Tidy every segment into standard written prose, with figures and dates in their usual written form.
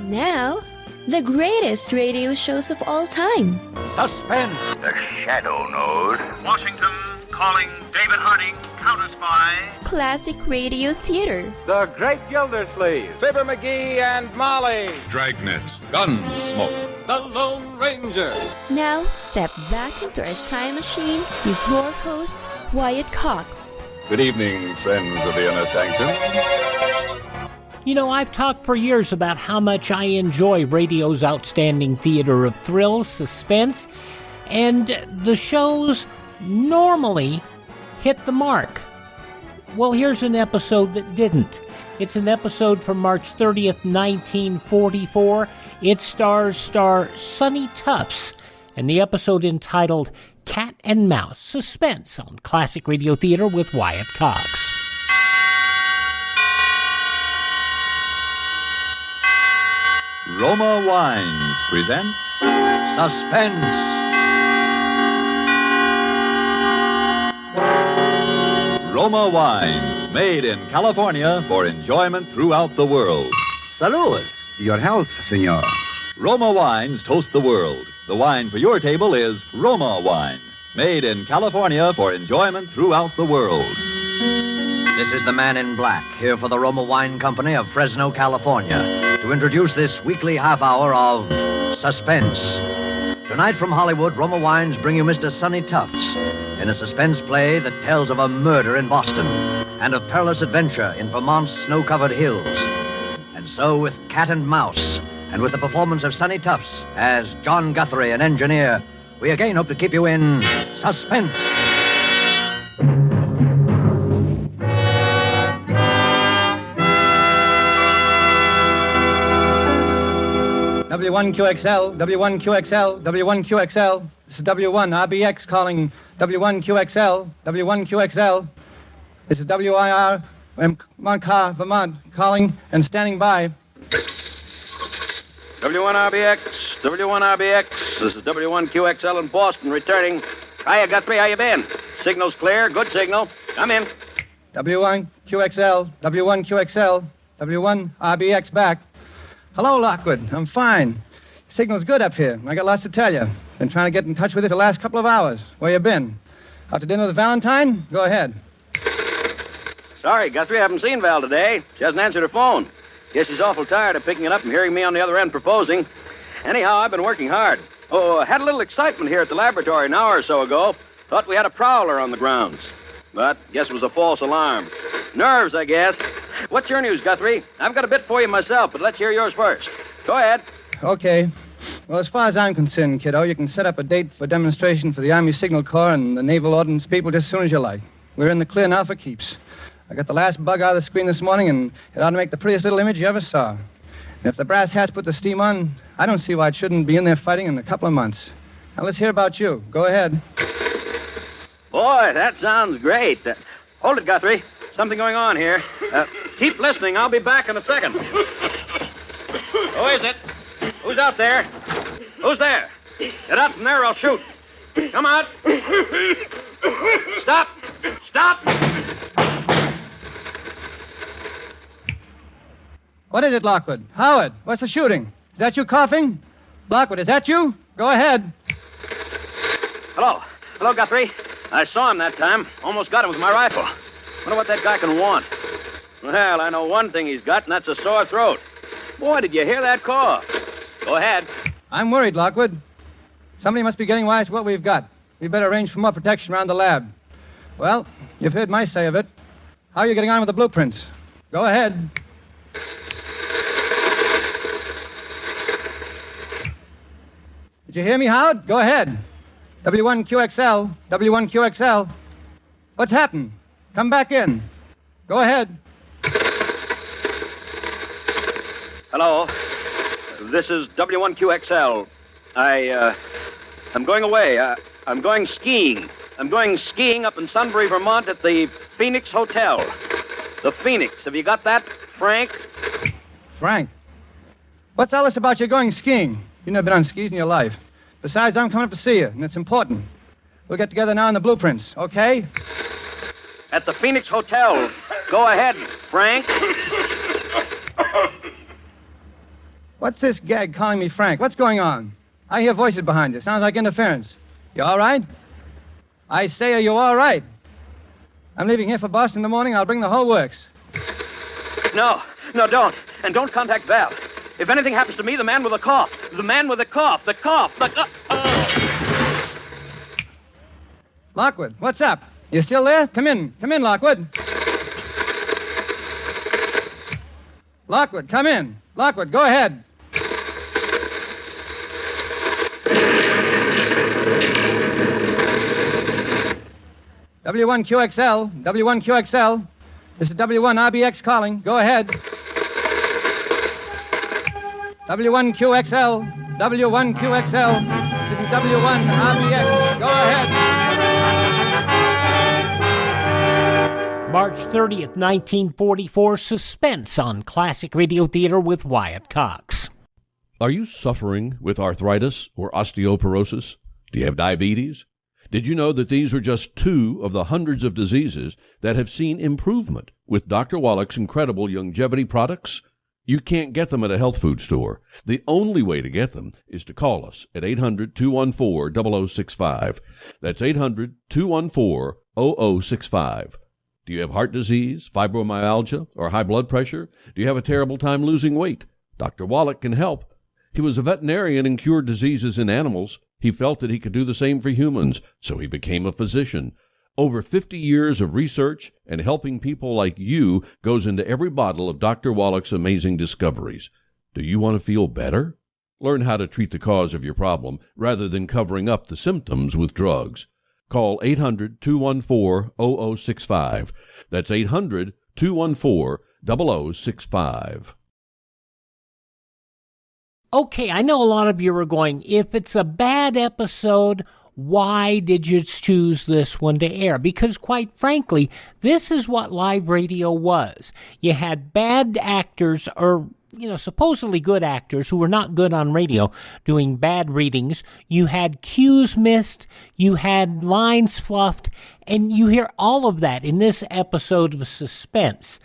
Now, the greatest radio shows of all time. Suspense. The Shadow Node. Washington calling David Harding, Counter-Spy. Classic radio theater. The Great Gildersleeve. Fibber McGee and Molly. Dragnet. Gunsmoke. The Lone Ranger. Now, step back into a time machine with your host, Wyatt Cox. Good evening, friends of the Inner Sanctum. You know, I've talked for years about how much I enjoy radio's outstanding theater of thrills, suspense, and the shows normally hit the mark. Well, here's an episode that didn't. It's an episode from March 30th, 1944. It stars Sonny Tufts, and the episode entitled Cat and Mouse, Suspense on Classic Radio Theater with Wyatt Cox. Roma Wines presents Suspense. Roma Wines, made in California for enjoyment throughout the world. Salud. Your health, senor. Roma Wines toast the world. The wine for your table is Roma Wine, made in California for enjoyment throughout the world. This is the Man in Black, here for the Roma Wine Company of Fresno, California, to introduce this weekly half hour of Suspense. Tonight from Hollywood, Roma Wines bring you Mr. Sonny Tufts in a suspense play that tells of a murder in Boston and of perilous adventure in Vermont's snow-covered hills. And so with Cat and Mouse, and with the performance of Sonny Tufts as John Guthrie, an engineer, we again hope to keep you in suspense. W1QXL, W1QXL, W1QXL. This is W1RBX calling W1QXL, W1QXL. This is WIR, Montcar, Vermont, calling and standing by. W1RBX, W1RBX. This is W1QXL in Boston, returning. Hiya, Guthrie, how you been? Signal's clear, good signal. Come in. W1QXL, W1QXL, W1RBX back. Hello, Lockwood. I'm fine. Signal's good up here. I got lots to tell you. Been trying to get in touch with you for the last couple of hours. Where you been? Out to dinner with Valentine? Go ahead. Sorry, Guthrie, I haven't seen Val today. She hasn't answered her phone. Guess she's awful tired of picking it up and hearing me on the other end proposing. Anyhow, I've been working hard. Oh, had a little excitement here at the laboratory an hour or so ago. Thought we had a prowler on the grounds. But guess it was a false alarm. Nerves, I guess. What's your news, Guthrie? I've got a bit for you myself, but let's hear yours first. Go ahead. Okay. Well, as far as I'm concerned, kiddo, you can set up a date for demonstration for the Army Signal Corps and the Naval Ordnance people just as soon as you like. We're in the clear now for keeps. I got the last bug out of the screen this morning, and it ought to make the prettiest little image you ever saw. And if the brass hats put the steam on, I don't see why it shouldn't be in there fighting in a couple of months. Now, let's hear about you. Go ahead. Boy, that sounds great. Hold it, Guthrie. Something going on here. Keep listening. I'll be back in a second. Who is it? Who's out there? Who's there? Get out from there or I'll shoot. Come out. Stop. Stop. What is it, Lockwood? Howard, what's the shooting? Is that you coughing? Lockwood, is that you? Go ahead. Hello. Hello, Guthrie. I saw him that time. Almost got him with my rifle. Wonder what that guy can want. Well, I know one thing he's got, and that's a sore throat. Boy, did you hear that cough? Go ahead. I'm worried, Lockwood. Somebody must be getting wise to what we've got. We better arrange for more protection around the lab. Well, you've heard my say of it. How are you getting on with the blueprints? Go ahead. Did you hear me, Howard? Go ahead. W1QXL, W1QXL. What's happened? Come back in. Go ahead. Hello. This is W1QXL. I'm going away. I'm going skiing. I'm going skiing up in Sunbury, Vermont at the Phoenix Hotel. The Phoenix. Have you got that, Frank? Frank? What's all this about you going skiing? You've never been on skis in your life. Besides, I'm coming up to see you, and it's important. We'll get together now on the blueprints, okay? At the Phoenix Hotel. Go ahead, Frank. What's this gag calling me Frank? What's going on? I hear voices behind you. Sounds like interference. You all right? I say, are you all right? I'm leaving here for Boston in the morning. I'll bring the whole works. No, don't. And don't contact Val. If anything happens to me, the man with the cough. The man with the cough. The cough. Lockwood, what's up? You still there? Come in, Lockwood. Lockwood, come in. Lockwood, go ahead. W1QXL. This is W1RBX calling. Go ahead. W1QXL. This is W1RBX. Go ahead. March 30th, 1944, Suspense on Classic Radio Theater with Wyatt Cox. Are you suffering with arthritis or osteoporosis? Do you have diabetes? Did you know that these are just two of the hundreds of diseases that have seen improvement with Dr. Wallach's incredible longevity products? You can't get them at a health food store. The only way to get them is to call us at 800-214-0065. That's 800-214-0065. Do you have heart disease, fibromyalgia, or high blood pressure? Do you have a terrible time losing weight? Dr. Wallach can help. He was a veterinarian and cured diseases in animals. He felt that he could do the same for humans, so he became a physician. Over 50 years of research and helping people like you goes into every bottle of Dr. Wallach's amazing discoveries. Do you want to feel better? Learn how to treat the cause of your problem rather than covering up the symptoms with drugs. Call 800-214-0065. That's 800-214-0065. Okay, I know a lot of you are going, if it's a bad episode, why did you choose this one to air? Because quite frankly, this is what live radio was. You had bad actors, or supposedly good actors who were not good on radio doing bad readings. You had cues missed, you had lines fluffed, and you hear all of that in this episode of Suspense.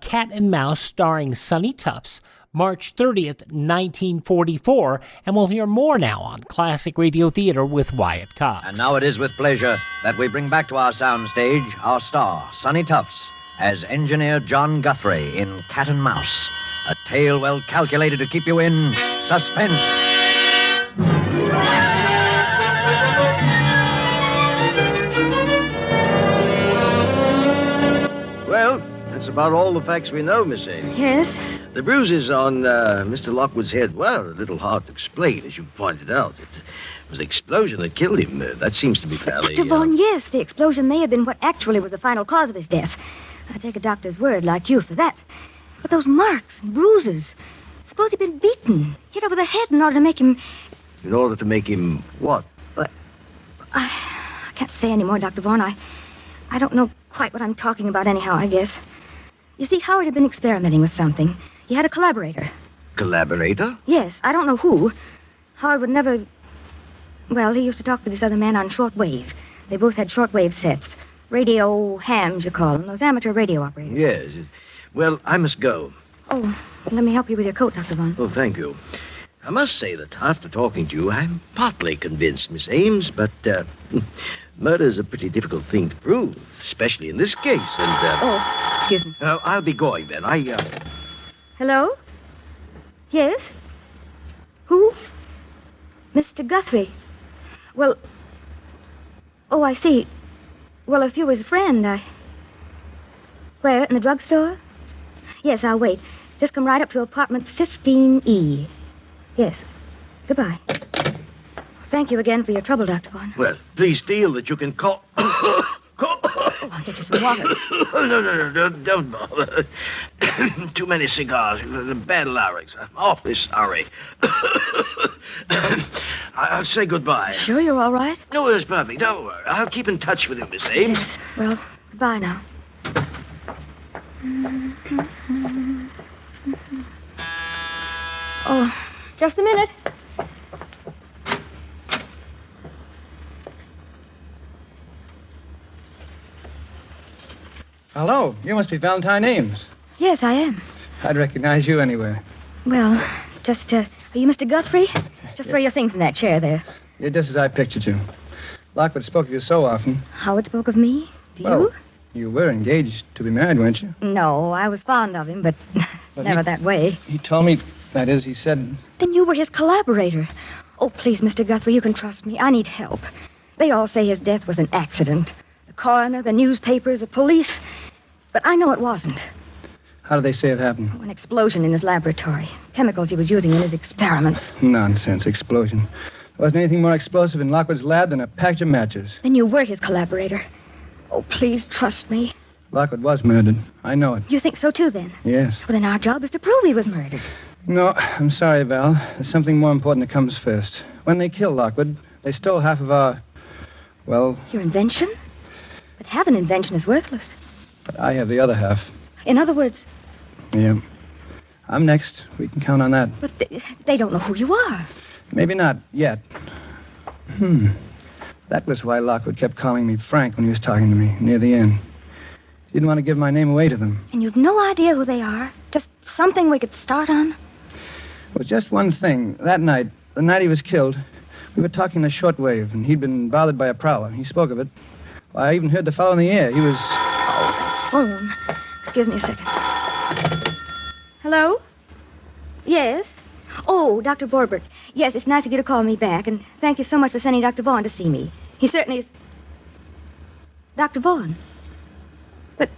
Cat and Mouse starring Sonny Tufts, March 30th, 1944, and we'll hear more now on Classic Radio Theater with Wyatt Cox. And now it is with pleasure that we bring back to our soundstage our star, Sonny Tufts, as Engineer John Guthrie in Cat and Mouse, a tale well calculated to keep you in suspense. Well, that's about all the facts we know, Miss Ames. Yes? The bruises on Mr. Lockwood's head, well, a little hard to explain, as you pointed out. It was the explosion that killed him. That seems to be fairly... Dr. Vaughn, yes, the explosion may have been what actually was the final cause of his death. I take a doctor's word like you for that. But those marks and bruises, suppose he'd been beaten, hit over the head in order to make him... In order to make him what? But I can't say any more, Dr. Vaughn. I don't know quite what I'm talking about anyhow, I guess. You see, Howard had been experimenting with something. He had a collaborator. Collaborator? Yes, I don't know who. Howard would never... Well, he used to talk to this other man on shortwave. They both had shortwave sets. Radio hams, you call them. Those amateur radio operators. Yes. Well, I must go. Oh, let me help you with your coat, Dr. Vaughn. Oh, thank you. I must say that after talking to you, I'm partly convinced, Miss Ames, but murder's a pretty difficult thing to prove, especially in this case, and... Oh, excuse me. I'll be going then. Hello? Yes? Who? Mr. Guthrie. Well... Oh, I see. Well, if you were his friend, Where, in the drugstore? Yes, I'll wait. Just come right up to apartment 15E. Yes. Goodbye. Thank you again for your trouble, Dr. Vaughn. Well, please feel that you can call... Oh, I'll get you some water. No, don't bother. Too many cigars. Bad larynx. I'm awfully sorry. I'll say goodbye. Sure you're all right? No, it's perfect. Don't worry. I'll keep in touch with you, Miss Ames. Yes. Well, goodbye now. Oh, just a minute. Hello, you must be Valentine Ames. Yes, I am. I'd recognize you anywhere. Well, Are you Mr. Guthrie? Just throw your things in that chair there. You're just as I pictured you. Lockwood spoke of you so often. Howard spoke of me? Do you? You were engaged to be married, weren't you? No, I was fond of him, but never that way. He told me, that is, he said... Then you were his collaborator. Oh, please, Mr. Guthrie, you can trust me. I need help. They all say his death was an accident. The coroner, the newspapers, the police. But I know it wasn't. How did they say it happened? An explosion in his laboratory. Chemicals he was using in his experiments. Nonsense, explosion. There wasn't anything more explosive in Lockwood's lab than a package of matches. Then you were his collaborator. Oh, please, trust me. Lockwood was murdered. I know it. You think so, too, then? Yes. Well, then our job is to prove he was murdered. No, I'm sorry, Val. There's something more important that comes first. When they killed Lockwood, they stole half of our... well... Your invention? But half an invention is worthless. But I have the other half. In other words... Yeah. I'm next. We can count on that. But they don't know who you are. Maybe not yet. That was why Lockwood kept calling me Frank when he was talking to me near the end. He didn't want to give my name away to them. And you've no idea who they are? Just something we could start on? Well, just one thing. That night, the night he was killed, we were talking to shortwave, and he'd been bothered by a prowler. He spoke of it. Well, I even heard the fellow in the air. He was... Oh, that phone. Excuse me a second. Hello? Yes? Oh, Dr. Borberg. Yes, it's nice of you to call me back, and thank you so much for sending Dr. Vaughn to see me. He certainly is... Dr. Vaughn? But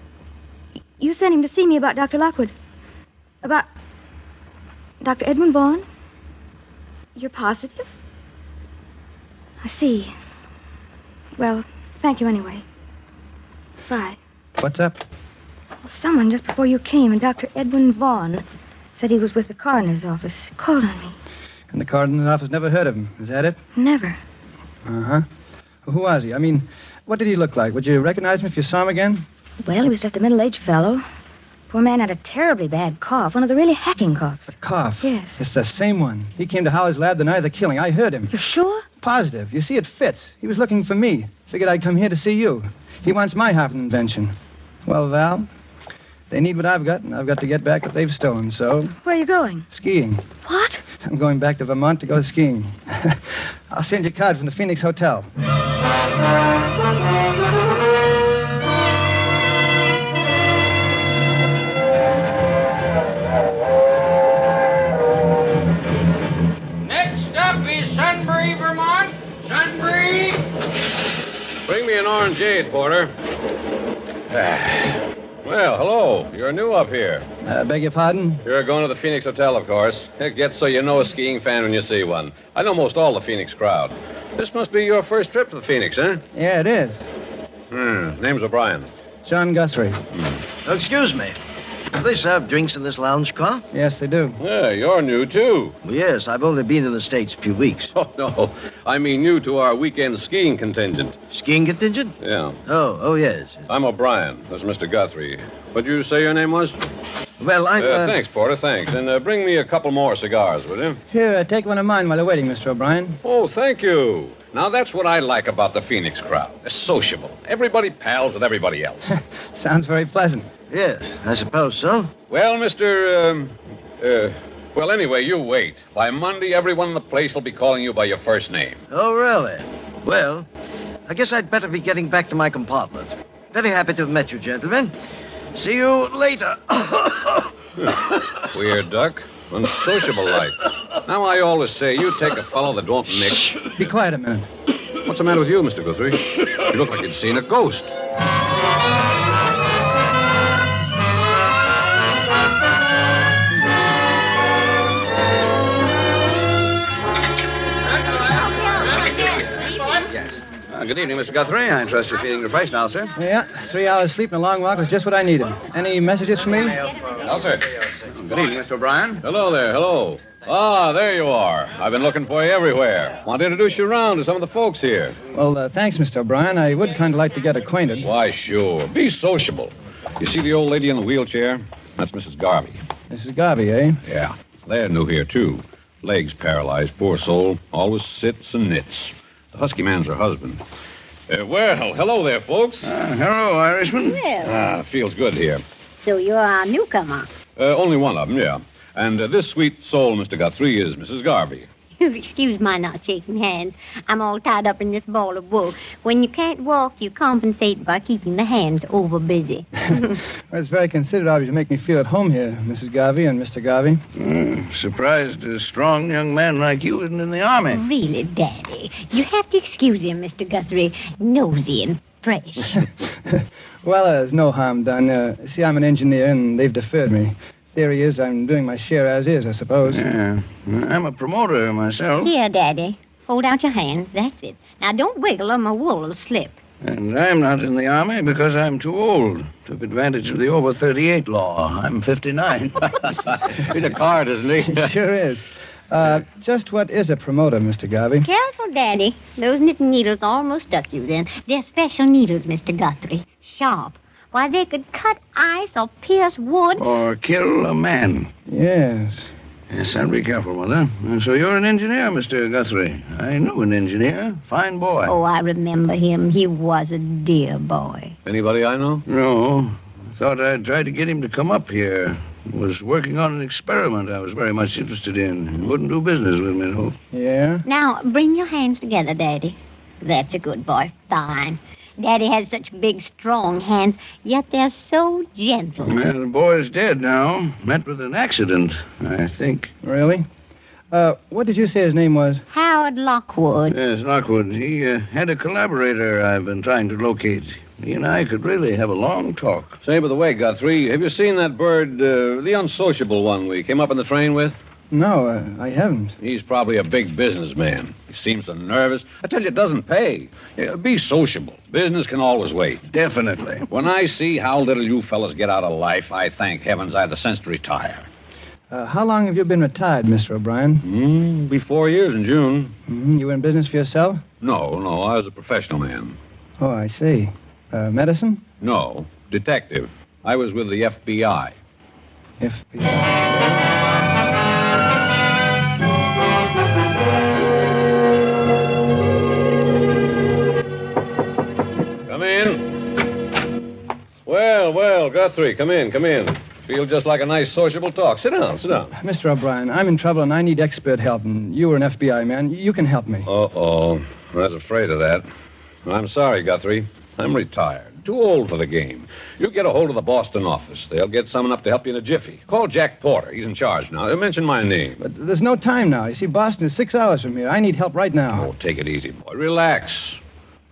you sent him to see me about Dr. Lockwood. About Dr. Edwin Vaughn? You're positive? I see. Well, thank you anyway. Bye. What's up? Well, someone just before you came, and Dr. Edwin Vaughn said he was with the coroner's office. Called on me. And the coroner's office never heard of him. Is that it? Never. Uh-huh. Well, who was he? I mean, what did he look like? Would you recognize him if you saw him again? Well, he was just a middle-aged fellow. Poor man had a terribly bad cough, one of the really hacking coughs. A cough? Yes. It's the same one. He came to Howard's lab the night of the killing. I heard him. You're sure? Positive. You see, it fits. He was looking for me. Figured I'd come here to see you. He wants my half an invention. Well, Val, they need what I've got, and I've got to get back what they've stolen, so... Where are you going? Skiing. What? I'm going back to Vermont to go skiing. I'll send you a card from the Phoenix Hotel. Next up is Sunbury, Vermont. Sunbury! Bring me an orangeade, Porter. Well, hello. You're new up here. Beg your pardon? You're going to the Phoenix Hotel, of course. Get so you know a skiing fan when you see one. I know most all the Phoenix crowd. This must be your first trip to the Phoenix, huh? Yeah, it is. Name's O'Brien. John Guthrie. Excuse me. Do they serve drinks in this lounge car? Yes, they do. Yeah, you're new, too. Well, yes, I've only been in the States a few weeks. Oh, no. I mean new to our weekend skiing contingent. Skiing contingent? Yeah. Oh, yes. I'm O'Brien. That's Mr. Guthrie. What'd you say your name was? Well, I'm... Thanks, Porter, thanks. And bring me a couple more cigars, will you? Here, take one of mine while you're waiting, Mr. O'Brien. Oh, thank you. Now, that's what I like about the Phoenix crowd. They're sociable. Everybody pals with everybody else. Sounds very pleasant. Yes, I suppose so. Well, well, anyway, you wait. By Monday, everyone in the place will be calling you by your first name. Oh, really? Well, I guess I'd better be getting back to my compartment. Very happy to have met you, gentlemen. See you later. Weird duck. Unsociable like. Now, I always say, you take a fellow that won't mix. Be quiet a minute. What's the matter with you, Mr. Guthrie? You look like you'd seen a ghost. Good evening, Mr. Guthrie. I trust you're feeling refreshed now, sir. Yeah, 3 hours sleep and a long walk was just what I needed. Any messages for me? No, sir. Good evening, Mr. O'Brien. Hello there, hello. Ah, there you are. I've been looking for you everywhere. Want to introduce you around to some of the folks here. Well, thanks, Mr. O'Brien. I would kind of like to get acquainted. Why, sure. Be sociable. You see the old lady in the wheelchair? That's Mrs. Garvey. Mrs. Garvey, eh? Yeah. They're new here, too. Legs paralyzed, poor soul. Always sits and knits. The husky man's her husband. Well, hello there, folks. Hello, Irishman. Well, Feels good here. so you're our newcomer. Only one of them, yeah. And this sweet soul, Mr. Guthrie, is Mrs. Garvey. You'll excuse my not shaking hands. I'm all tied up in this ball of wool. When you can't walk, you compensate by keeping the hands over busy. Well, it's very considerate of you to make me feel at home here, Mrs. Garvey and Mr. Garvey. Surprised a strong young man like you isn't in the army. Really, Daddy, you have to excuse him, Mr. Guthrie. Nosy and fresh. Well, there's no harm done. See, I'm an engineer, and they've deferred me. Theory is I'm doing my share as is, I suppose. Yeah. I'm a promoter myself. Here, Daddy. Hold out your hands. That's it. Now, don't wiggle or my wool will slip. And I'm not in the army because I'm too old. Took advantage of the over 38 law. I'm 59. He's a card, isn't he? Sure is. Just what is a promoter, Mr. Garvey? Careful, Daddy. Those knitting needles almost stuck you then. They're special needles, Mr. Guthrie. Sharp. Why, they could cut ice or pierce wood. Or kill a man. Yes. Yes, I'll be careful, Mother. So you're an engineer, Mr. Guthrie. I knew an engineer. Fine boy. Oh, I remember him. He was a dear boy. Anybody I know? No. Thought I'd try to get him to come up here. Was working on an experiment I was very much interested in. Wouldn't do business with me, though. Yeah? Now, bring your hands together, Daddy. That's a good boy. Fine. Daddy has such big, strong hands, yet they're so gentle. Well, the boy's dead now. Met with an accident, I think. Really? What did you say his name was? Howard Lockwood. Yes, Lockwood. He had a collaborator I've been trying to locate. He and I could really have a long talk. Say, by the way, Guthrie, have you seen that bird, the unsociable one we came up in the train with? No, I haven't. He's probably a big businessman. He seems so nervous. I tell you, it doesn't pay. Be sociable. Business can always wait. Definitely. When I see how little you fellas get out of life, I thank heavens I had the sense to retire. How long have you been retired, Mr. O'Brien? Be 4 years in June. You were in business for yourself? No, I was a professional man. Oh, I see. Medicine? No, detective. I was with the FBI. FBI? Come in. Well, Guthrie, come in. Feel just like a nice sociable talk. Sit down. Mr. O'Brien, I'm in trouble and I need expert help, and you were an FBI man. You can help me. Uh-oh. I was afraid of that. I'm sorry, Guthrie. I'm retired. Too old for the game. You get a hold of the Boston office. They'll get someone up to help you in a jiffy. Call Jack Porter. He's in charge now. Mention my name. But there's no time now. You see, Boston is 6 hours from here. I need help right now. Oh, take it easy, boy. Relax.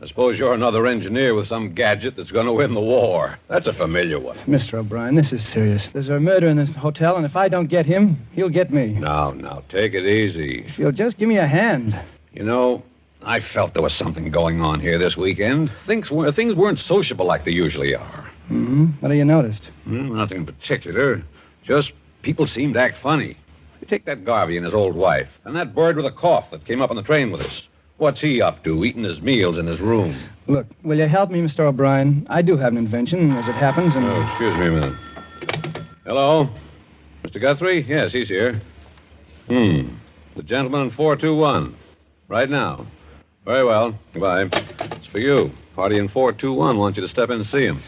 I suppose you're another engineer with some gadget that's going to win the war. That's a familiar one. Mr. O'Brien, this is serious. There's a murder in this hotel, and if I don't get him, he'll get me. Now, take it easy. If you'll just give me a hand. You know, I felt there was something going on here this weekend. Things weren't sociable like they usually are. Mm-hmm. What have you noticed? Nothing in particular. Just people seemed to act funny. You take that Garvey and his old wife, and that bird with a cough that came up on the train with us. What's he up to, eating his meals in his room? Look, will you help me, Mr. O'Brien? I do have an invention, as it happens, and... Oh, excuse me a minute. Hello? Mr. Guthrie? Yes, he's here. The gentleman in 421. Right now. Very well. Goodbye. It's for you. Party in 421 wants you to step in and see him.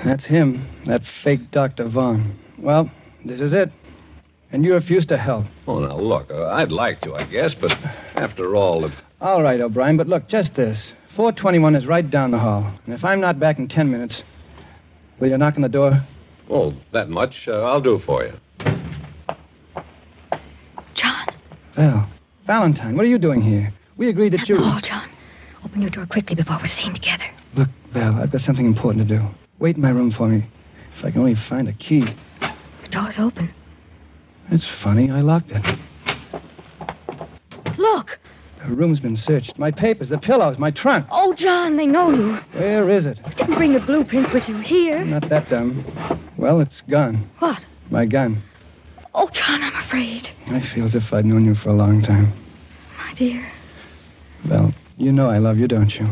That's him, that fake Dr. Vaughn. Well, this is it. And you refuse to help. Oh, now, look, I'd like to, I guess, but after all... All right, O'Brien, but look, just this. 421 is right down the hall. And if I'm not back in 10 minutes, will you knock on the door? Oh, that much? I'll do for you. John. Val. Valentine, what are you doing here? We agreed that you... Oh, John. Open your door quickly before we're seen together. Look, Val, I've got something important to do. Wait in my room for me. If I can only find a key. The door's open. That's funny. I locked it. Look. The room's been searched. My papers, the pillows, my trunk. Oh, John, they know you. Where is it? You didn't bring the blueprints with you here. I'm not that dumb. Well, it's gone. What? My gun. Oh, John, I'm afraid. I feel as if I'd known you for a long time. My dear. Well, you know I love you, don't you?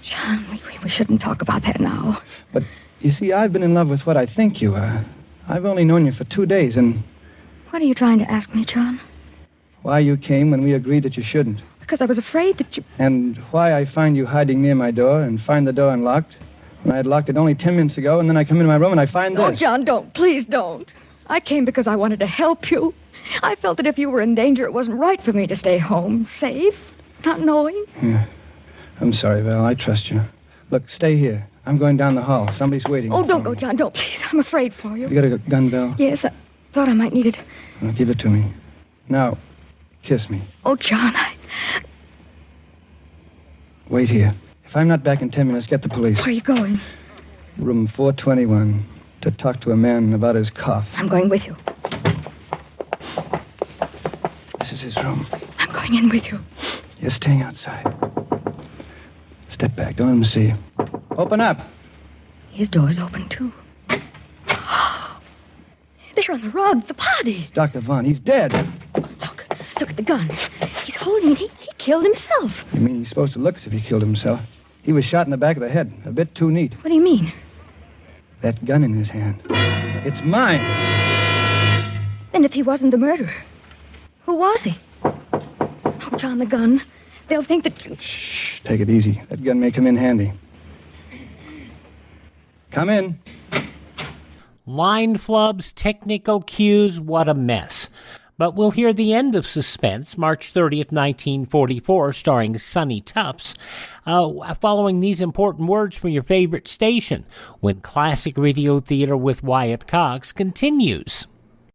John, we shouldn't talk about that now. But, you see, I've been in love with what I think you are. I've only known you for 2 days, and... What are you trying to ask me, John? Why you came when we agreed that you shouldn't. Because I was afraid that you... And why I find you hiding near my door and find the door unlocked when I had locked it only 10 minutes ago, and then I come into my room and I find this. Oh, John, don't. Please don't. I came because I wanted to help you. I felt that if you were in danger, it wasn't right for me to stay home, safe, not knowing. Yeah. I'm sorry, Val. I trust you. Look, stay here. I'm going down the hall. Somebody's waiting. Oh, don't go, John. Don't, please. I'm afraid for you. You got a gun, Val? Yes, I thought I might need it. Well, give it to me. Now, kiss me. Oh, John, Wait here. If I'm not back in 10 minutes, get the police. Where are you going? Room 421, to talk to a man about his cough. I'm going with you. This is his room. I'm going in with you. You're staying outside. Step back. Don't let him see you. Open up. His door's open, too. They're on the rug, the body. Dr. Vaughn, he's dead. Look at the gun. He's holding it. He killed himself. You mean he's supposed to look as if he killed himself? He was shot in the back of the head. A bit too neat. What do you mean? That gun in his hand. It's mine. Then if he wasn't the murderer, who was he? Oh, John, the gun. They'll think that you... Shh, take it easy. That gun may come in handy. Come in. Line flubs, technical cues, what a mess. But we'll hear the end of Suspense, March 30th, 1944, starring Sonny Tufts, following these important words from your favorite station, when Classic Radio Theater with Wyatt Cox continues.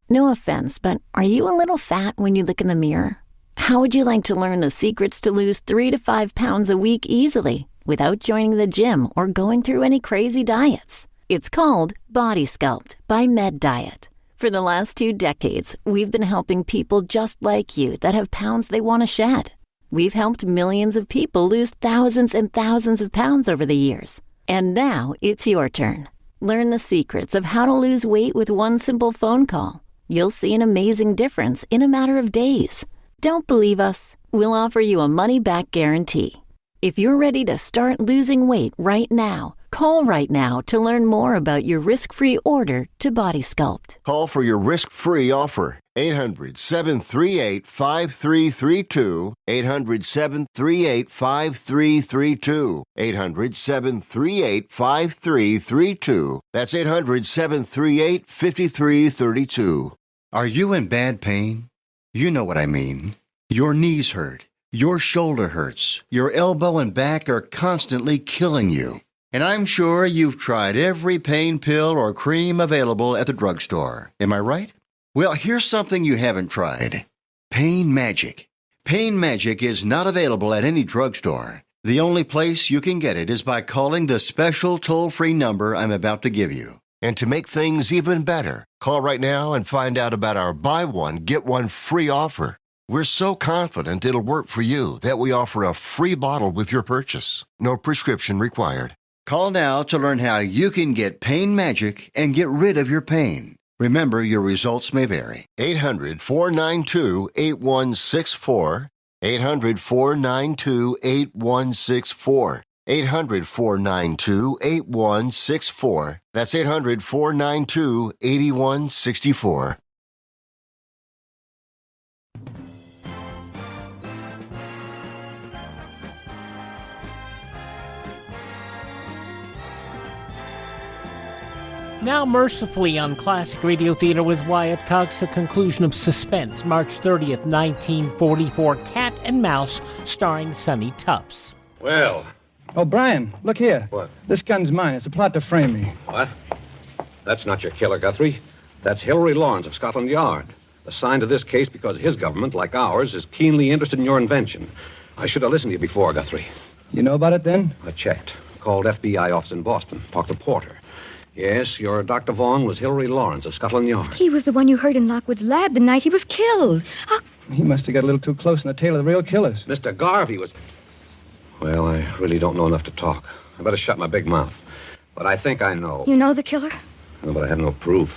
No offense, but are you a little fat when you look in the mirror? How would you like to learn the secrets to lose 3 to 5 pounds a week easily, without joining the gym or going through any crazy diets? It's called Body Sculpt by Med Diet. For the last 2 decades, we've been helping people just like you that have pounds they want to shed. We've helped millions of people lose thousands and thousands of pounds over the years. And now it's your turn. Learn the secrets of how to lose weight with one simple phone call. You'll see an amazing difference in a matter of days. Don't believe us? We'll offer you a money-back guarantee. If you're ready to start losing weight right now, call right now to learn more about your risk-free order to Body Sculpt. Call for your risk-free offer. 800-738-5332. 800-738-5332. 800-738-5332. That's 800-738-5332. Are you in bad pain? You know what I mean. Your knees hurt. Your shoulder hurts. Your elbow and back are constantly killing you. And I'm sure you've tried every pain pill or cream available at the drugstore. Am I right? Well, here's something you haven't tried. Pain Magic. Pain Magic is not available at any drugstore. The only place you can get it is by calling the special toll-free number I'm about to give you. And to make things even better, call right now and find out about our buy one, get one free offer. We're so confident it'll work for you that we offer a free bottle with your purchase. No prescription required. Call now to learn how you can get Pain Magic and get rid of your pain. Remember, your results may vary. 800-492-8164. 800-492-8164. 800-492-8164. That's 800-492-8164. Now, mercifully, on Classic Radio Theater with Wyatt Cox, the conclusion of Suspense, March 30th, 1944, Cat and Mouse, starring Sonny Tufts. Well. Oh, Brian, look here. What? This gun's mine. It's a plot to frame me. What? That's not your killer, Guthrie. That's Hilary Lawrence of Scotland Yard, assigned to this case because his government, like ours, is keenly interested in your invention. I should have listened to you before, Guthrie. You know about it, then? I checked. Called FBI office in Boston. Talked to Porter. Yes, your Dr. Vaughn was Hilary Lawrence of Scotland Yard. He was the one you heard in Lockwood's lab the night he was killed. He must have got a little too close in the tail of the real killers. Mr. Garvey was... Well, I really don't know enough to talk. I better shut my big mouth. But I think I know. You know the killer? No, but I have no proof.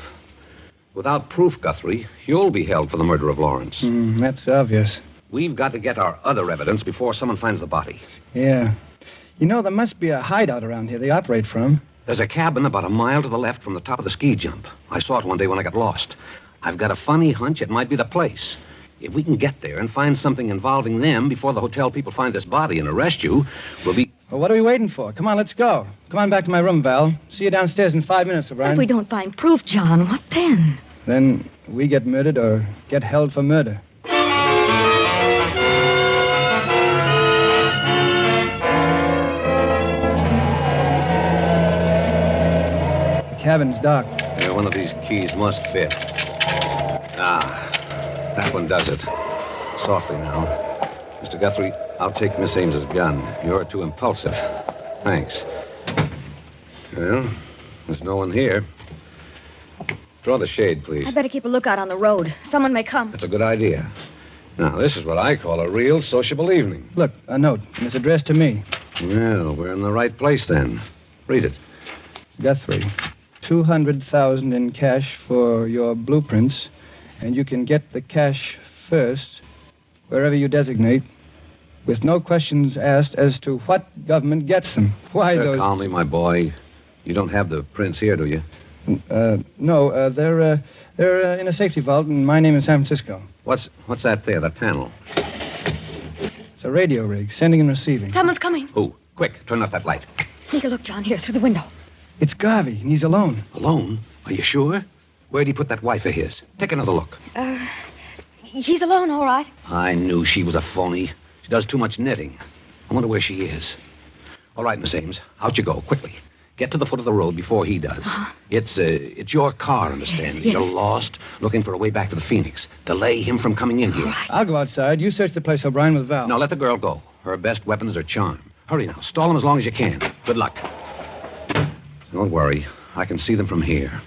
Without proof, Guthrie, you'll be held for the murder of Lawrence. That's obvious. We've got to get our other evidence before someone finds the body. Yeah. You know, there must be a hideout around here they operate from. There's a cabin about a mile to the left from the top of the ski jump. I saw it one day when I got lost. I've got a funny hunch it might be the place. If we can get there and find something involving them before the hotel people find this body and arrest you, we'll be... Well, what are we waiting for? Come on, let's go. Come on back to my room, Val. See you downstairs in 5 minutes, O'Brien. If we don't find proof, John, what then? Then We get murdered or get held for murder. The cabin's dark. Yeah, one of these keys must fit. Ah, that one does it. Softly now. Mr. Guthrie, I'll take Miss Ames's gun. You're too impulsive. Thanks. Well, there's no one here. Draw the shade, please. I better keep a lookout on the road. Someone may come. That's a good idea. Now, this is what I call a real sociable evening. Look, a note. And it's addressed to me. Well, we're in the right place then. Read it. Guthrie, 200,000 in cash for your blueprints, and you can get the cash first, wherever you designate, with no questions asked as to what government gets them. Why those... Calmly, my boy. You don't have the prints here, do you? No, they're in a safety vault, and my name is San Francisco. What's that there, that panel? It's a radio rig, sending and receiving. Someone's coming. Who? Quick, turn off that light. Sneak a look, John, here, through the window. It's Garvey, and he's alone. Alone? Are you sure? Where'd he put that wife of his? Take another look. He's alone, all right. I knew she was a phony. She does too much knitting. I wonder where she is. All right, Miss Ames, out you go, quickly. Get to the foot of the road before he does. It's your car, understand me. Yes. You're lost, looking for a way back to the Phoenix. Delay him from coming in here. I'll go outside. You search the place, O'Brien, with Val. Now, let the girl go. Her best weapon is her charm. Hurry now. Stall him as long as you can. Good luck. Don't worry. I can see them from here.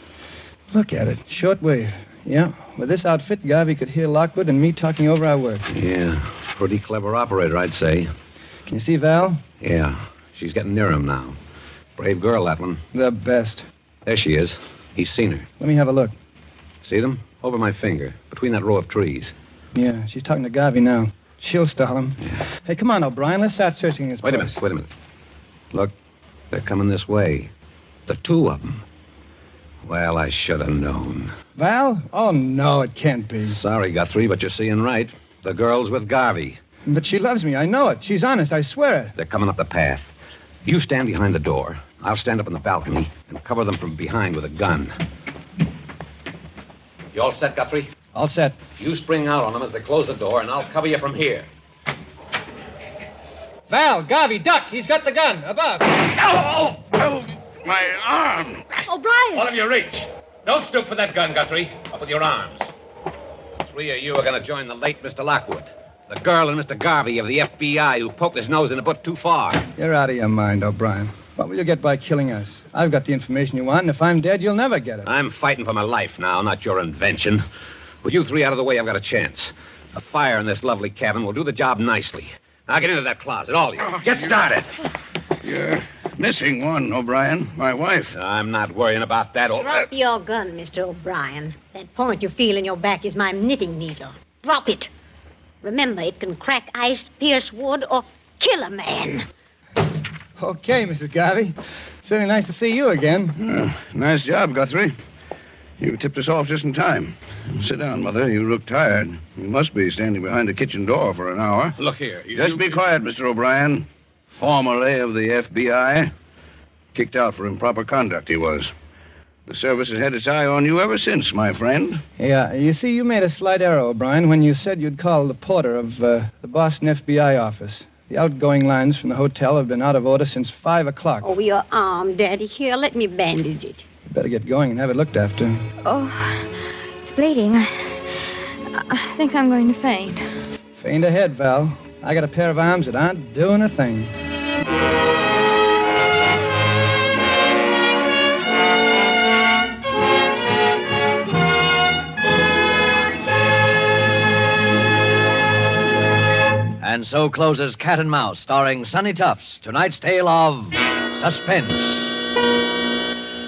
Look at it. Shortwave. Yeah. With this outfit, Garvey could hear Lockwood and me talking over our work. Yeah. Pretty clever operator, I'd say. Can you see Val? Yeah. She's getting near him now. Brave girl, that one. The best. There she is. He's seen her. Let me have a look. See them? Over my finger, between that row of trees. Yeah, she's talking to Garvey now. She'll stall him. Yeah. Hey, come on, O'Brien. Let's start searching this place. Wait a minute. Look, they're coming this way. The two of them. Well, I should have known. Val? Oh, no, it can't be. Sorry, Guthrie, but you're seeing right. The girl's with Garvey. But she loves me. I know it. She's honest. I swear it. They're coming up the path. You stand behind the door. I'll stand up on the balcony and cover them from behind with a gun. You all set, Guthrie? All set. You spring out on them as they close the door, and I'll cover you from here. Val, Garvey, duck. He's got the gun. Above. Oh, my arm. O'Brien. All of you reach. Don't stoop for that gun, Guthrie. Up with your arms. Three of you are going to join the late Mr. Lockwood. The girl and Mr. Garvey of the FBI who poked his nose in the book too far. You're out of your mind, O'Brien. What will you get by killing us? I've got the information you want, and if I'm dead, you'll never get it. I'm fighting for my life now, not your invention. With you three out of the way, I've got a chance. A fire in this lovely cabin will do the job nicely. Now get into that closet, all of you. Get started. You're missing one, O'Brien. My wife. I'm not worrying about that. Drop your gun, Mr. O'Brien. That point you feel in your back is my knitting needle. Drop it. Remember, it can crack ice, pierce wood, or kill a man. Okay, Mrs. Garvey. Certainly nice to see you again. Nice job, Guthrie. You tipped us off just in time. Sit down, Mother. You look tired. You must be standing behind the kitchen door for an hour. Look here. Just be quiet, Mr. O'Brien. Formerly of the FBI. Kicked out for improper conduct, he was. The service has had its eye on you ever since, my friend. Yeah, you see, you made a slight error, O'Brien, when you said you'd call the porter of the Boston FBI office. The outgoing lines from the hotel have been out of order since 5 o'clock. Oh, your arm, Daddy. Here, let me bandage it. You better get going and have it looked after. Oh, it's bleeding. I think I'm going to faint. Faint ahead, Val. I got a pair of arms that aren't doing a thing. And so closes Cat and Mouse, starring Sonny Tufts, tonight's tale of Suspense.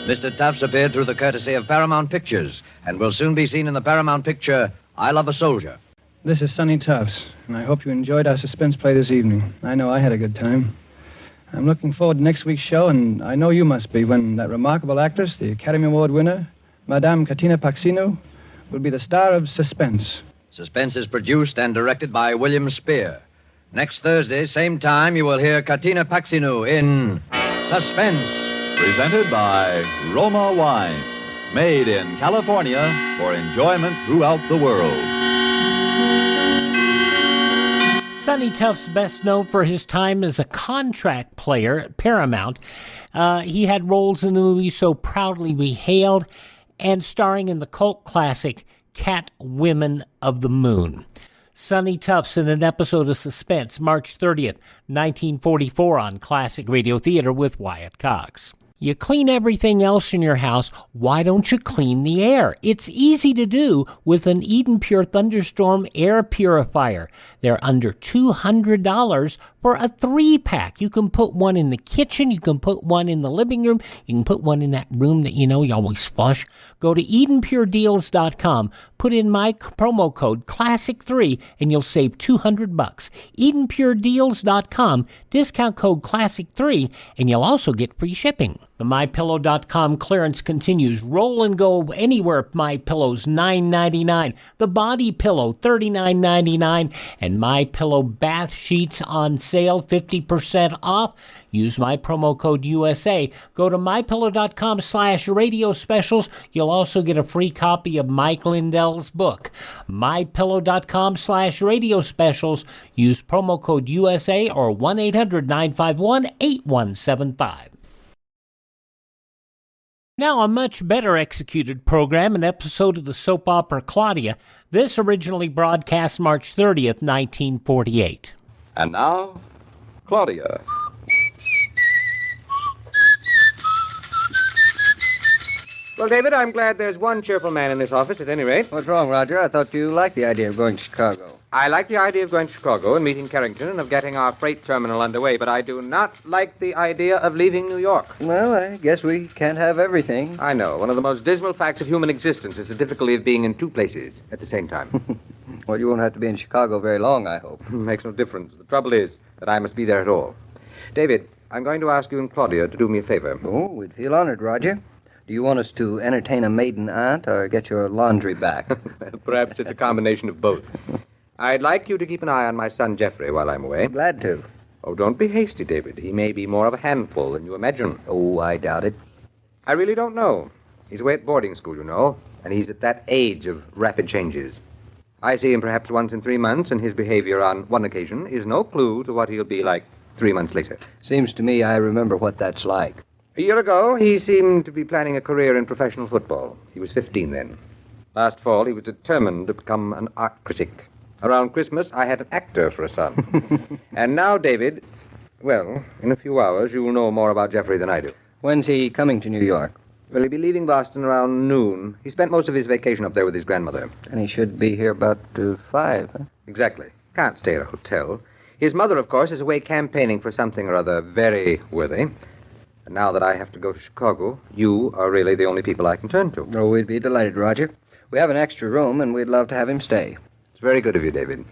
Mr. Tufts appeared through the courtesy of Paramount Pictures and will soon be seen in the Paramount picture, I Love a Soldier. This is Sonny Tufts, and I hope you enjoyed our suspense play this evening. I know I had a good time. I'm looking forward to next week's show, and I know you must be, when that remarkable actress, the Academy Award winner, Madame Katina Paxinu, will be the star of Suspense. Suspense is produced and directed by William Spear. Next Thursday, same time, you will hear Katina Paxinu in Suspense. Presented by Roma Wines. Made in California for enjoyment throughout the world. Sonny Tufts, best known for his time as a contract player at Paramount. He had roles in the movie So Proudly We Hailed and starring in the cult classic Cat Women of the Moon. Sonny Tufts in an episode of Suspense, March 30th, 1944 on Classic Radio Theater with Wyatt Cox. You clean everything else in your house, why don't you clean the air? It's easy to do with an Eden Pure Thunderstorm air purifier. They're under $200 for a 3-pack. You can put one in the kitchen, you can put one in the living room, you can put one in that room that you always flush. Go to EdenPureDeals.com, put in my promo code CLASSIC3 and you'll save $200. EdenPureDeals.com, discount code CLASSIC3 and you'll also get free shipping. The MyPillow.com clearance continues. Roll and go anywhere. MyPillow's $9.99. The Body Pillow $39.99. And MyPillow bath sheets on sale 50% off. Use my promo code USA. Go to MyPillow.com/radio specials. You'll also get a free copy of Mike Lindell's book. MyPillow.com/radio specials. Use promo code USA or 1-800-951-8175. Now, a much better executed program, an episode of the soap opera Claudia. This originally broadcast March 30th, 1948. And now, Claudia. Well, David, I'm glad there's one cheerful man in this office at any rate. What's wrong, Roger? I thought you liked the idea of going to Chicago. I like the idea of going to Chicago and meeting Carrington and of getting our freight terminal underway, but I do not like the idea of leaving New York. Well, I guess we can't have everything. I know. One of the most dismal facts of human existence is the difficulty of being in two places at the same time. Well, you won't have to be in Chicago very long, I hope. Makes no difference. The trouble is that I must be there at all. David, I'm going to ask you and Claudia to do me a favor. Oh, we'd feel honored, Roger. Do you want us to entertain a maiden aunt or get your laundry back? Perhaps it's a combination of both. I'd like you to keep an eye on my son, Jeffrey, while I'm away. Glad to. Oh, don't be hasty, David. He may be more of a handful than you imagine. Oh, I doubt it. I really don't know. He's away at boarding school, and he's at that age of rapid changes. I see him perhaps once in 3 months, and his behavior on one occasion is no clue to what he'll be like 3 months later. Seems to me I remember what that's like. A year ago, he seemed to be planning a career in professional football. He was 15 then. Last fall, he was determined to become an art critic. Around Christmas, I had an actor for a son. And now, David, well, in a few hours, you will know more about Jeffrey than I do. When's he coming to New York? Well, he'll be leaving Boston around noon. He spent most of his vacation up there with his grandmother. And he should be here about 5, huh? Exactly. Can't stay at a hotel. His mother, of course, is away campaigning for something or other very worthy. And now that I have to go to Chicago, you are really the only people I can turn to. Oh, we'd be delighted, Roger. We have an extra room, and we'd love to have him stay. It's very good of you, David.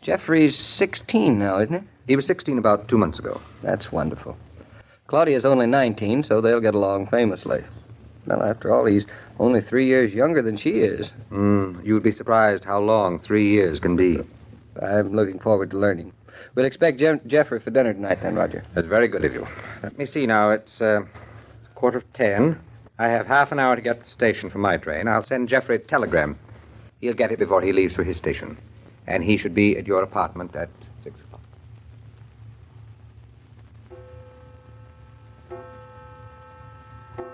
Jeffrey's 16 now, isn't he? He was 16 about 2 months ago. That's wonderful. Claudia's only 19, so they'll get along famously. Well, after all, he's only 3 years younger than she is. You'd be surprised how long 3 years can be. I'm looking forward to learning. We'll expect Jeffrey for dinner tonight, then, Roger. That's very good of you. Let me see now. It's 10:15. I have half an hour to get to the station for my train. I'll send Jeffrey a telegram. He'll get it before he leaves for his station. And he should be at your apartment at 6 o'clock.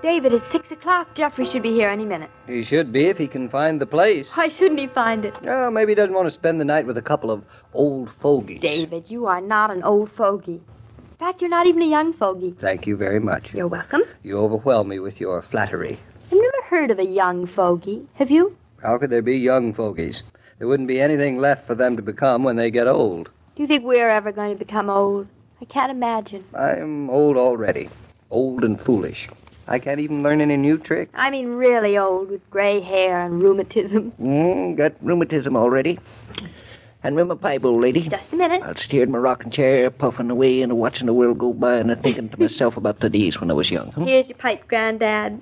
David, it's 6 o'clock. Jeffrey should be here any minute. He should be if he can find the place. Why shouldn't he find it? Oh, maybe he doesn't want to spend the night with a couple of old fogies. David, you are not an old fogey. In fact, you're not even a young fogey. Thank you very much. You're welcome. You overwhelm me with your flattery. I've never heard of a young fogey. Have you? How could there be young fogies? There wouldn't be anything left for them to become when they get old. Do you think we're ever going to become old? I can't imagine. I'm old already. Old and foolish. I can't even learn any new trick. I mean really old, with gray hair and rheumatism. Got rheumatism already. Hand me my pipe, old lady. Just a minute. I steered my rocking chair, puffing away and watching the world go by and thinking to myself about the days when I was young. Here's your pipe, Granddad.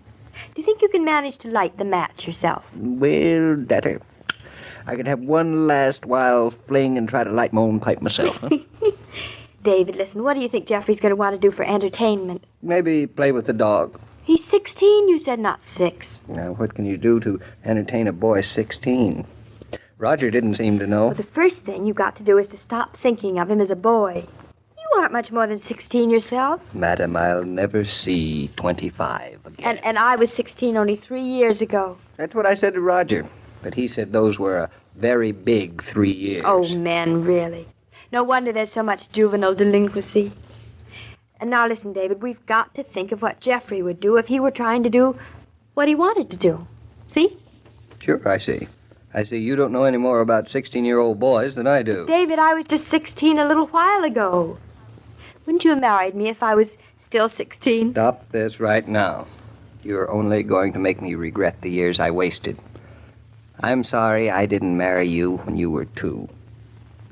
Do you think you can manage to light the match yourself? Well, Daddy, I could have one last wild fling and try to light my own pipe myself. David, listen, what do you think Jeffrey's going to want to do for entertainment? Maybe play with the dog. He's 16, you said, not 6. Now, what can you do to entertain a boy 16? Roger didn't seem to know. Well, the first thing you've got to do is to stop thinking of him as a boy. You aren't much more than 16 yourself. Madam, I'll never see 25 again. And I was 16 only 3 years ago. That's what I said to Roger. But he said those were a very big 3 years. Oh, men, really. No wonder there's so much juvenile delinquency. And now listen, David, we've got to think of what Jeffrey would do if he were trying to do what he wanted to do. See? Sure, I see. I see you don't know any more about 16-year-old boys than I do. David, I was just 16 a little while ago. Wouldn't you have married me if I was still 16? Stop this right now. You're only going to make me regret the years I wasted. I'm sorry I didn't marry you when you were 2.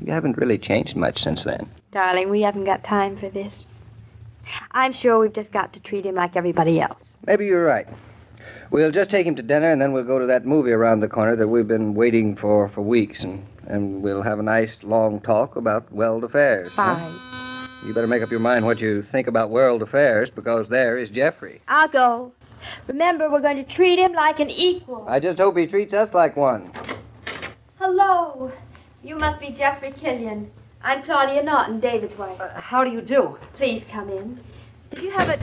You haven't really changed much since then. Darling, we haven't got time for this. I'm sure we've just got to treat him like everybody else. Maybe you're right. We'll just take him to dinner, and then we'll go to that movie around the corner that we've been waiting for weeks, and we'll have a nice, long talk about world affairs. Fine. Huh? You better make up your mind what you think about world affairs, because there is Jeffrey. I'll go. Remember, we're going to treat him like an equal. I just hope he treats us like one. Hello. You must be Jeffrey Killian. I'm Claudia Naughton, David's wife. How do you do? Please come in. Did you have a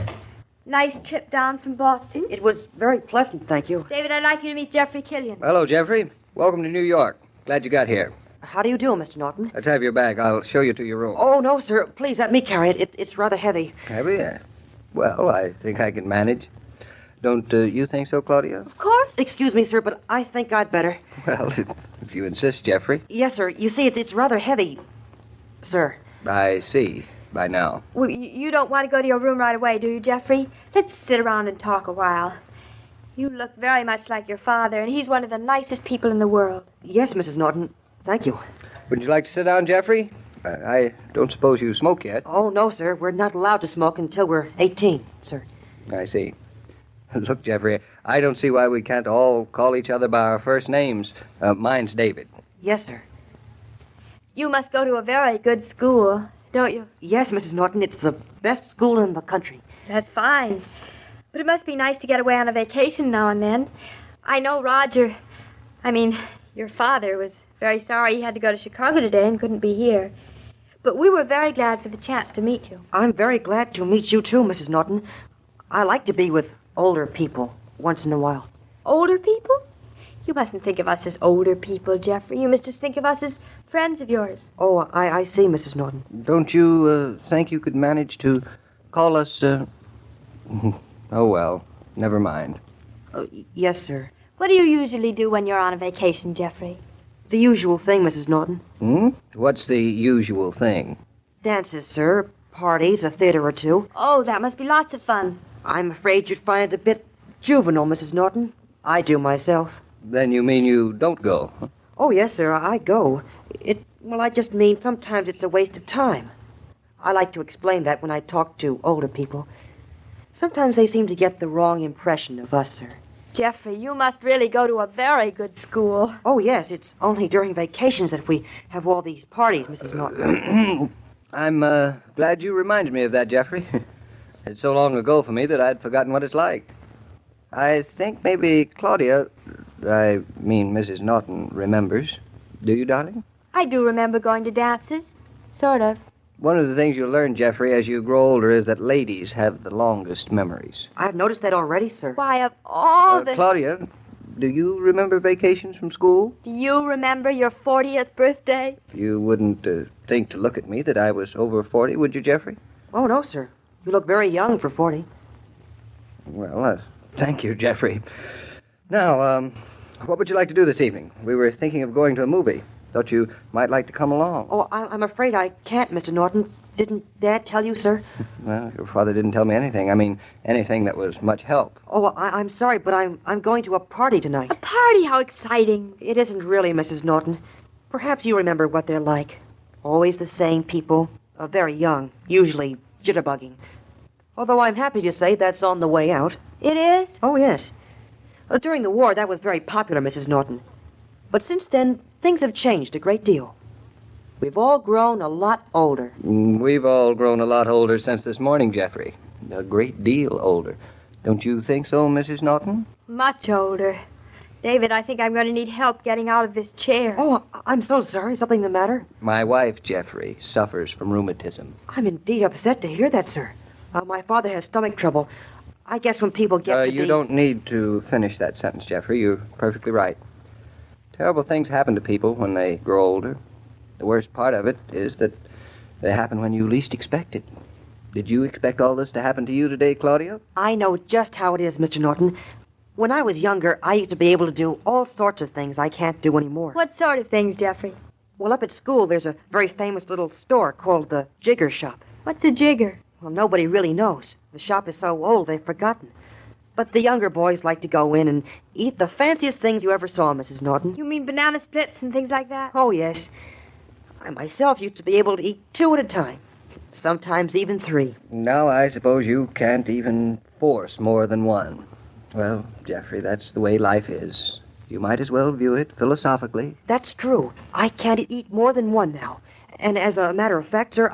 nice trip down from Boston? It was very pleasant, thank you. David, I'd like you to meet Jeffrey Killian. Hello, Jeffrey. Welcome to New York. Glad you got here. How do you do, Mr. Norton? Let's have your bag. I'll show you to your room. Oh, no, sir. Please let me carry it. It's rather heavy. Heavy? Well, I think I can manage. Don't you think so, Claudia? Of course. Excuse me, sir, but I think I'd better. Well, if you insist, Jeffrey. Yes, sir. You see, it's rather heavy, sir. I see. By now. Well, you don't want to go to your room right away, do you, Jeffrey? Let's sit around and talk a while. You look very much like your father, and he's one of the nicest people in the world. Yes, Mrs. Norton. Thank you. Would you like to sit down, Jeffrey? I don't suppose you smoke yet. Oh, no, sir. We're not allowed to smoke until we're 18, sir. I see. Look, Jeffrey, I don't see why we can't all call each other by our first names. Mine's David. Yes, sir. You must go to a very good school, don't you? Yes, Mrs. Norton. It's the best school in the country. That's fine. But it must be nice to get away on a vacation now and then. I know Roger, your father, was very sorry he had to go to Chicago today and couldn't be here. But we were very glad for the chance to meet you. I'm very glad to meet you, too, Mrs. Norton. I like to be with older people once in a while. Older people? You mustn't think of us as older people, Jeffrey. You must just think of us as friends of yours. Oh, I see, Mrs. Norton. Don't you think you could manage to call us, Oh, well, never mind. Yes, sir. What do you usually do when you're on a vacation, Jeffrey? The usual thing, Mrs. Norton. What's the usual thing? Dances, sir. Parties, a theater or two. Oh, that must be lots of fun. I'm afraid you'd find it a bit juvenile, Mrs. Norton. I do myself. Then you mean you don't go? Huh? Oh, yes, sir, I go. I just mean sometimes it's a waste of time. I like to explain that when I talk to older people. Sometimes they seem to get the wrong impression of us, sir. Jeffrey, you must really go to a very good school. Oh, yes, it's only during vacations that we have all these parties, Mrs. Norton. I'm glad you reminded me of that, Jeffrey. It's so long ago for me that I'd forgotten what it's like. I think maybe Claudia, Mrs. Norton, remembers. Do you, darling? I do remember going to dances. Sort of. One of the things you'll learn, Jeffrey, as you grow older is that ladies have the longest memories. I've noticed that already, sir. Why, of all the... Claudia, do you remember vacations from school? Do you remember your 40th birthday? You wouldn't think to look at me that I was over 40, would you, Jeffrey? Oh, no, sir. You look very young for 40. Well, thank you, Jeffrey. Now, what would you like to do this evening? We were thinking of going to a movie. Thought you might like to come along. Oh, I'm afraid I can't, Mr. Norton. Didn't Dad tell you, sir? Well, your father didn't tell me anything. Anything that was much help. Oh, I'm sorry, but I'm going to a party tonight. A party? How exciting. It isn't really, Mrs. Norton. Perhaps you remember what they're like. Always the same people. Very young. Usually jitterbugging. Although I'm happy to say that's on the way out. It is? Oh, yes. During the war, that was very popular, Mrs. Norton. But since then, things have changed a great deal. We've all grown a lot older. We've all grown a lot older since this morning, Jeffrey. A great deal older. Don't you think so, Mrs. Norton? Much older. David, I think I'm going to need help getting out of this chair. Oh, I'm so sorry. Something the matter? My wife, Jeffrey, suffers from rheumatism. I'm indeed upset to hear that, sir. My father has stomach trouble. I guess when people get to You don't need to finish that sentence, Jeffrey. You're perfectly right. Terrible things happen to people when they grow older. The worst part of it is that they happen when you least expect it. Did you expect all this to happen to you today, Claudia? I know just how it is, Mr. Norton. When I was younger, I used to be able to do all sorts of things I can't do anymore. What sort of things, Jeffrey? Well, up at school, there's a very famous little store called the Jigger Shop. What's a jigger? Well, nobody really knows. The shop is so old, they've forgotten. But the younger boys like to go in and eat the fanciest things you ever saw, Mrs. Norton. You mean banana splits and things like that? Oh, yes. I myself used to be able to eat 2 at a time. Sometimes even 3. Now I suppose you can't even force more than one. Well, Jeffrey, that's the way life is. You might as well view it philosophically. That's true. I can't eat more than 1 now. And as a matter of fact, sir,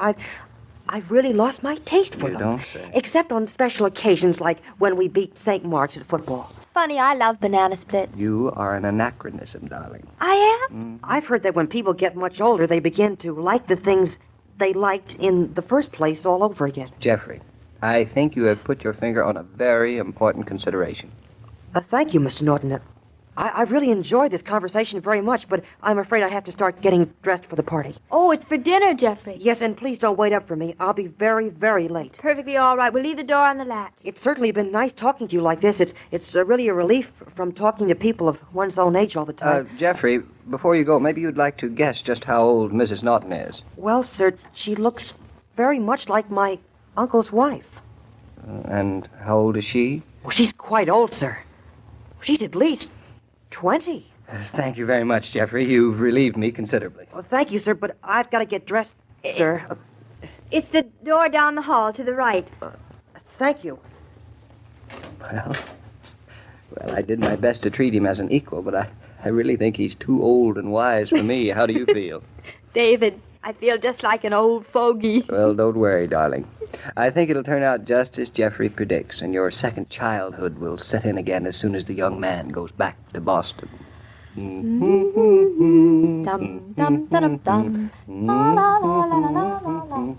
I've really lost my taste for You them. don't say. Except on special occasions like when we beat St. Mark's at football. It's funny, I love banana splits. You are an anachronism, darling. I am? I've heard that when people get much older, they begin to like the things they liked in the first place all over again. Jeffrey, I think you have put your finger on a very important consideration. Thank you, Mr. Norton. I really enjoyed this conversation very much, but I'm afraid I have to start getting dressed for the party. Oh, it's for dinner, Jeffrey. Yes, and please don't wait up for me. I'll be very, very late. Perfectly all right. We'll leave the door on the latch. It's certainly been nice talking to you like this. It's really a relief from talking to people of one's own age all the time. Jeffrey, before you go, maybe you'd like to guess just how old Mrs. Norton is. Well, sir, she looks very much like my uncle's wife. And how old is she? Well, she's quite old, sir. She's at least 20. Thank you very much, Jeffrey. You've relieved me considerably. Well, thank you, sir, but I've got to get dressed, sir. It's the door down the hall to the right. Thank you. Well, I did my best to treat him as an equal, but I really think he's too old and wise for me. How do you feel? David, I feel just like an old fogey. Well, don't worry, darling. I think it'll turn out just as Jeffrey predicts, and your second childhood will set in again as soon as the young man goes back to Boston.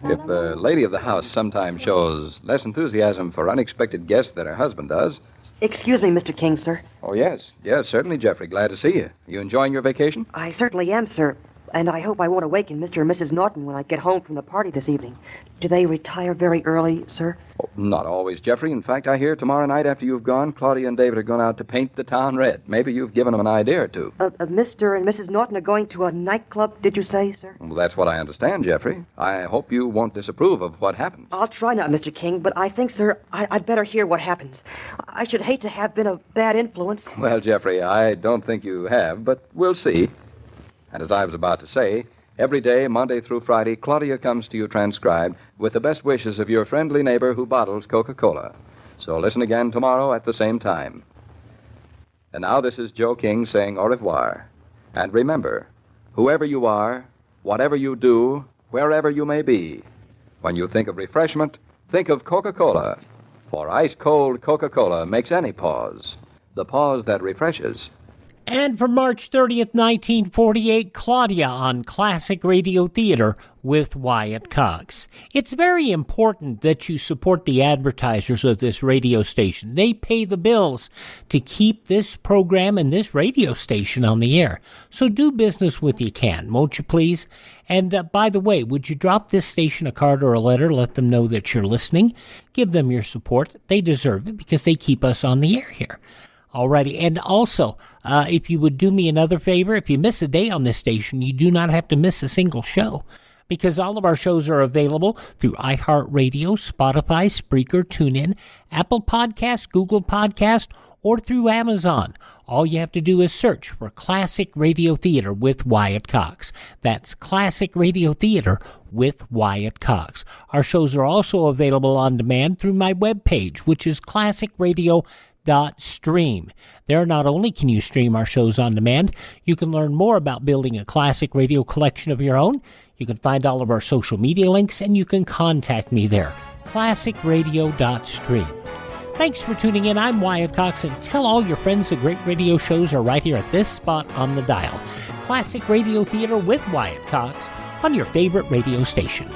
If a lady of the house sometimes shows less enthusiasm for unexpected guests than her husband does... Excuse me, Mr. King, sir. Oh, yes. Yes, certainly, Jeffrey. Glad to see you. You enjoying your vacation? I certainly am, sir. And I hope I won't awaken Mr. and Mrs. Norton when I get home from the party this evening. Do they retire very early, sir? Oh, not always, Jeffrey. In fact, I hear tomorrow night after you've gone, Claudia and David are going out to paint the town red. Maybe you've given them an idea or two. Mr. and Mrs. Norton are going to a nightclub, did you say, sir? Well, that's what I understand, Jeffrey. I hope you won't disapprove of what happened. I'll try not, Mr. King, but I think, sir, I'd better hear what happens. I should hate to have been a bad influence. Well, Jeffrey, I don't think you have, but we'll see. And as I was about to say... Every day, Monday through Friday, Claudia comes to you transcribed with the best wishes of your friendly neighbor who bottles Coca-Cola. So listen again tomorrow at the same time. And now this is Joe King saying au revoir. And remember, whoever you are, whatever you do, wherever you may be, when you think of refreshment, think of Coca-Cola. For ice-cold Coca-Cola makes any pause the pause that refreshes. And from March 30th, 1948, Claudia on Classic Radio Theater with Wyatt Cox. It's very important that you support the advertisers of this radio station. They pay the bills to keep this program and this radio station on the air. So do business with you can, won't you please? And by the way, would you drop this station a card or a letter? Let them know that you're listening. Give them your support. They deserve it because they keep us on the air here. Alrighty, and also, if you would do me another favor, if you miss a day on this station, you do not have to miss a single show, because all of our shows are available through iHeartRadio, Spotify, Spreaker, TuneIn, Apple Podcast, Google Podcast, or through Amazon. All you have to do is search for Classic Radio Theater with Wyatt Cox. That's Classic Radio Theater with Wyatt Cox. Our shows are also available on demand through my webpage, which is classicradio.stream. There, not only can you stream our shows on demand, you can learn more about building a classic radio collection of your own. You can find all of our social media links, and you can contact me there. classicradio.stream. Thanks for tuning in. I'm Wyatt Cox, and tell all your friends the great radio shows are right here at this spot on the dial. Classic Radio Theater with Wyatt Cox on your favorite radio station.